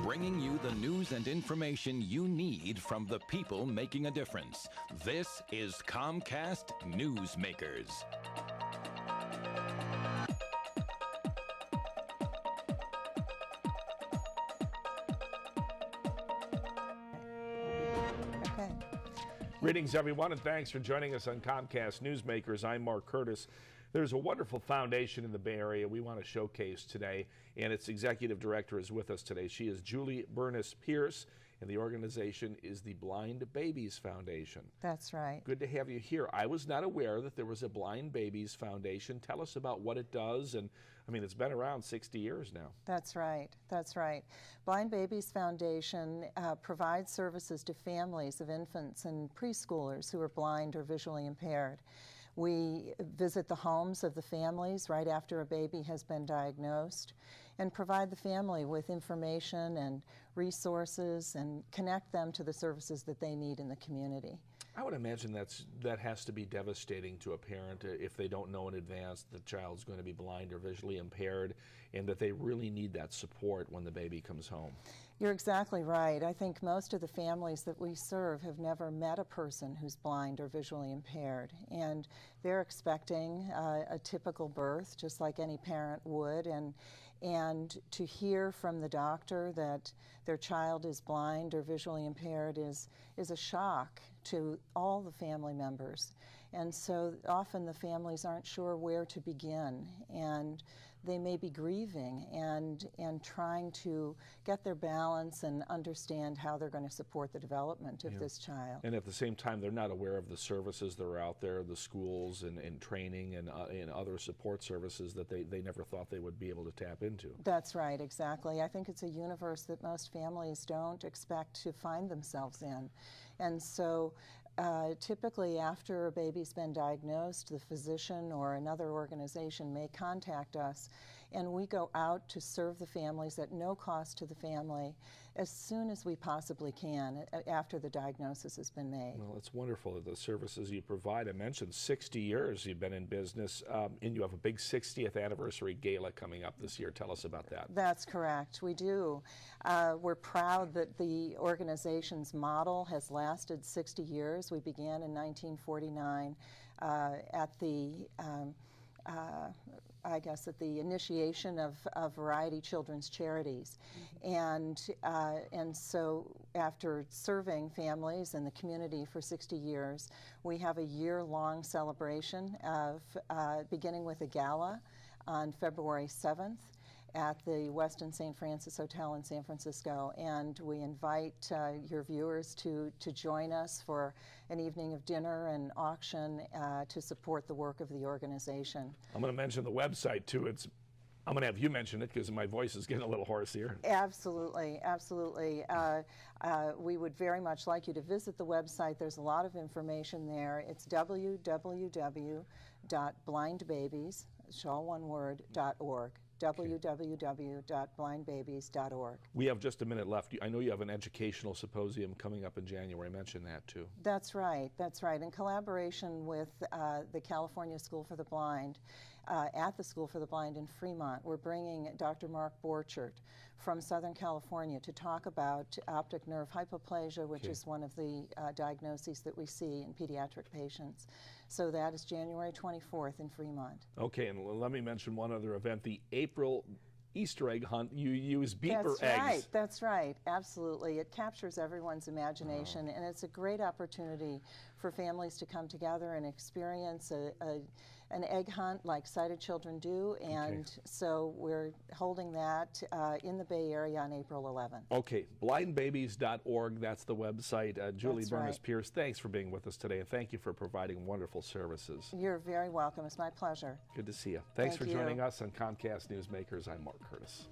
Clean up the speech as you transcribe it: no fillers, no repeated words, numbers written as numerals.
Bringing you the news and information you need from the people making a difference. This is Comcast Newsmakers. Greetings, everyone, and thanks for joining us on Comcast Newsmakers. I'm Mark Curtis. There's a wonderful foundation in the Bay Area we want to showcase today, and its executive director is with us today. She is Julie Bernis-Pierce, and the organization is the Blind Babies Foundation. That's right. Good to have you here. I was not aware that there was a Blind Babies Foundation. Tell us about what it does, and I mean, it's been around 60 years now. That's right. That's right. Blind Babies Foundation provides services to families of infants and preschoolers who are blind or visually impaired. We visit the homes of the families right after a baby has been diagnosed and provide the family with information and resources and connect them to the services that they need in the community. I would imagine that has to be devastating to a parent if they don't know in advance the child's going to be blind or visually impaired, and that they really need that support when the baby comes home. You're exactly right. I think most of the families that we serve have never met a person who's blind or visually impaired, and they're expecting a typical birth just like any parent would, and to hear from the doctor that their child is blind or visually impaired is a shock to all the family members. And so often the families aren't sure where to begin, and they may be grieving and trying to get their balance and understand how they're going to support the development of this child. And at the same time, they're not aware of the services that are out there, the schools and training and other support services that they never thought they would be able to tap into. That's right, exactly. I think it's a universe that most families don't expect to find themselves in. And so typically after a baby's been diagnosed, the physician or another organization may contact us, and we go out to serve the families at no cost to the family as soon as we possibly can after the diagnosis has been made. Well, it's wonderful, the services you provide. I mentioned 60 years you've been in business, and you have a big 60th anniversary gala coming up this year. Tell us about that. That's correct. We do. We're proud that the organization's model has lasted 60 years. We began in 1949 at the at the initiation of Variety Children's Charities. And so after serving families and the community for 60 years, we have a year-long celebration of beginning with a gala on February 7th at the Westin St. Francis Hotel in San Francisco, and we invite your viewers to join us for an evening of dinner and auction to support the work of the organization. I'm going to mention the website too. I'm going to have you mention it because my voice is getting a little hoarse here. Absolutely, absolutely. We would very much like you to visit the website. There's a lot of information there. It's www.blindbabies, all one word, .org. www.blindbabies.org. We have just a minute left. I know you have an educational symposium coming up in January. Mention that too. That's right. That's right. In collaboration with the California School for the Blind, at the School for the Blind in Fremont, we're bringing Dr. Mark Borchert from Southern California to talk about optic nerve hypoplasia, which is one of the diagnoses that we see in pediatric patients. So that is January 24th in Fremont. Okay, and let me mention one other event, the April Easter egg hunt. You use beeper eggs. That's right, absolutely. It captures everyone's imagination, and it's a great opportunity for families to come together and experience an egg hunt like sighted children do, and so we're holding that in the Bay Area on April 11th. Okay, blindbabies.org, that's the website. Julie Bernis-Pierce, thanks for being with us today, and thank you for providing wonderful services. You're very welcome. It's my pleasure. Good to see you. Thanks for joining us on Comcast Newsmakers. I'm Mark Curtis.